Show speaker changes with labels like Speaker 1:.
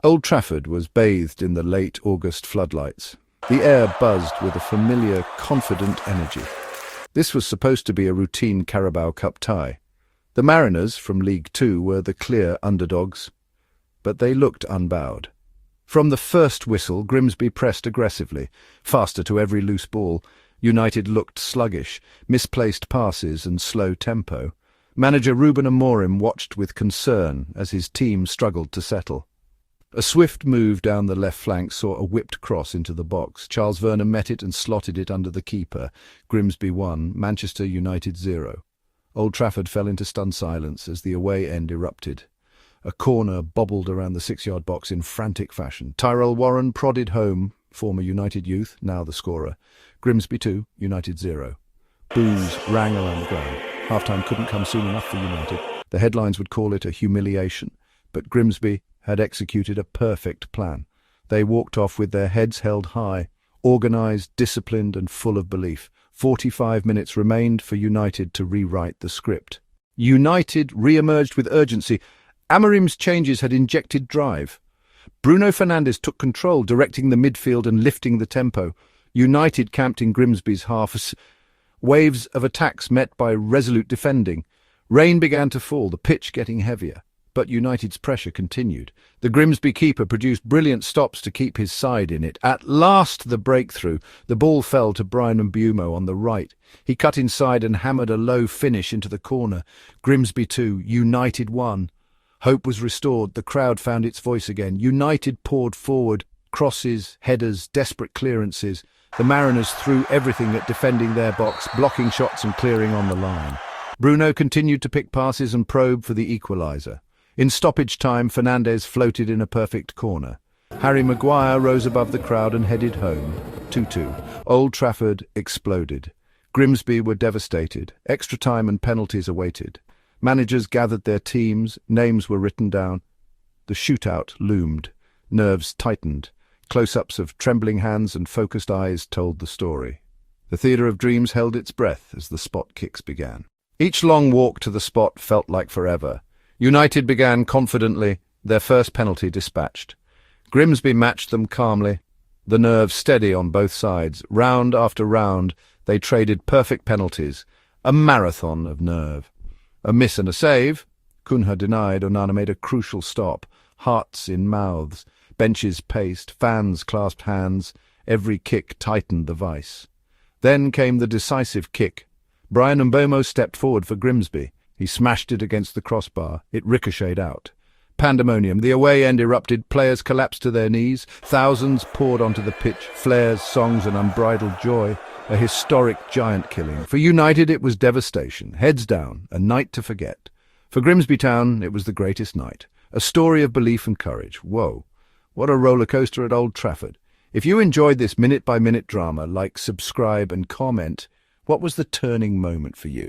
Speaker 1: Old Trafford was bathed in the late August floodlights. The air buzzed with a familiar, confident energy. This was supposed to be a routine Carabao Cup tie. The Mariners from League Two were the clear underdogs, but they looked unbowed. From the first whistle, Grimsby pressed aggressively, faster to every loose ball. United looked sluggish, misplaced passes and slow tempo. Manager Ruben Amorim watched with concern as his team struggled to settle. A swift move down the left flank saw a whipped cross into the box. Charles Werner met it and slotted it under the keeper. Grimsby 1, Manchester United 0. Old Trafford fell into stunned silence as the away end erupted. A corner bobbled around the 6-yard box in frantic fashion. Tyrell Warren prodded home, former United youth, now the scorer. Grimsby 2, United 0. Boos rang around the ground. Half-time couldn't come soon enough for United. The headlines would call it a humiliation, but Grimsby had executed a perfect plan. They walked off with their heads held high, organised, disciplined and full of belief. 45 minutes remained for United to rewrite the script. United re-emerged with urgency. Amorim's changes had injected drive. Bruno Fernandes took control, directing the midfield and lifting the tempo. United camped in Grimsby's half. Waves of attacks met by resolute defending. Rain began to fall, the pitch getting heavier. But United's pressure continued. The Grimsby keeper produced brilliant stops to keep his side in it. At last the breakthrough. The ball fell to Brian Mbeumo on the right. He cut inside and hammered a low finish into the corner. Grimsby 2, United 1. Hope was restored. The crowd found its voice again. United poured forward. Crosses, headers, desperate clearances. The Mariners threw everything at defending their box, blocking shots and clearing on the line. Bruno continued to pick passes and probe for the equaliser. In stoppage time, Fernandes floated in a perfect corner. Harry Maguire rose above the crowd and headed home. 2-2. Old Trafford exploded. Grimsby were devastated. Extra time and penalties awaited. Managers gathered their teams. Names were written down. The shootout loomed. Nerves tightened. Close-ups of trembling hands and focused eyes told the story. The Theatre of Dreams held its breath as the spot kicks began. Each long walk to the spot felt like forever. United began confidently, their first penalty dispatched. Grimsby matched them calmly, the nerves steady on both sides. Round after round, they traded perfect penalties, a marathon of nerve. A miss and a save. Cunha denied. Onana made a crucial stop. Hearts in mouths, benches paced, fans clasped hands. Every kick tightened the vice. Then came the decisive kick. Brian Mbeumo stepped forward for Grimsby. He smashed it against the crossbar. It ricocheted out. Pandemonium. The away end erupted. Players collapsed to their knees. Thousands poured onto the pitch. Flares, songs and unbridled joy. A historic giant killing. For United it was devastation. Heads down. A night to forget. For Grimsby Town it was the greatest night. A story of belief and courage. Whoa. What a roller coaster at Old Trafford. If you enjoyed this minute-by-minute drama, like, subscribe and comment. What was the turning moment for you?